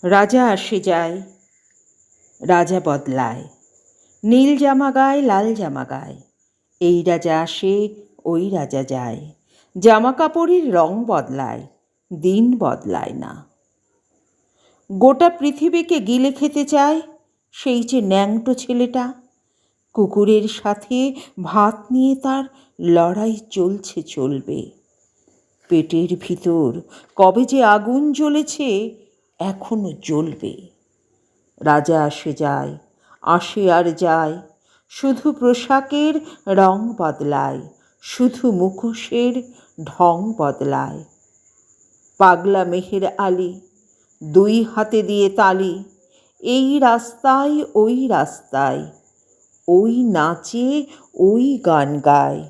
রাজা আসে যায়, রাজা বদলায়, নীল জামা গায়, লাল জামা গায়। এই রাজা আসে, ওই রাজা যায়, জামা কাপড়ের রং বদলায়, দিন বদলায় না। গোটা পৃথিবীকে গিলে খেতে চায় সেই যে ন্যাংটো ছেলেটা। কুকুরের সাথে ভাত নিয়ে তার লড়াই চলছে, চলবে। পেটের ভিতর কবে যে আগুন জ্বলেছে, এখনো জ্বলবে। রাজা আসে যায়, আসে আর যায়, শুধু পোশাকের রং বদলায়, শুধু মুখোশের ঢং বদলায়। পাগলা মেহের আলী দুই হাতে দিয়ে তালি, এই রাস্তায় ওই রাস্তায়, ওই নাচে ওই গান গায়।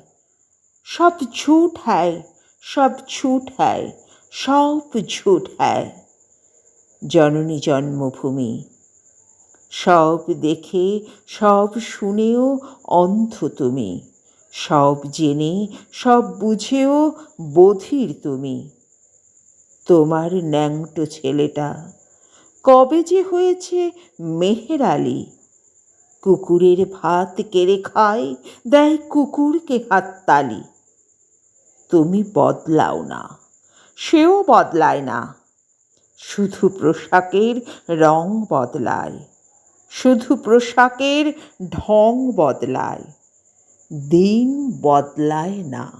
সব ঝুট হ্যায়, সব ঝুট হ্যায়, সব ঝুট হ্যায়। জননী জন্মভূমি, সব দেখে সব শুনেও অন্ধ তুমি, সব জেনে সব বুঝেও বধির তুমি। তোমার ন্যাংটো ছেলেটা কবে যে হয়েছে মেহের আলী। কুকুরের ভাত কেড়ে খায়, দেয় কুকুরকে হাততালি। তুমি বদলাও না, সেও বদলায় না, শুধু পোশাকের রং বদলায়, শুধু পোশাকের ঢং বদলায়, দিন বদলায় না।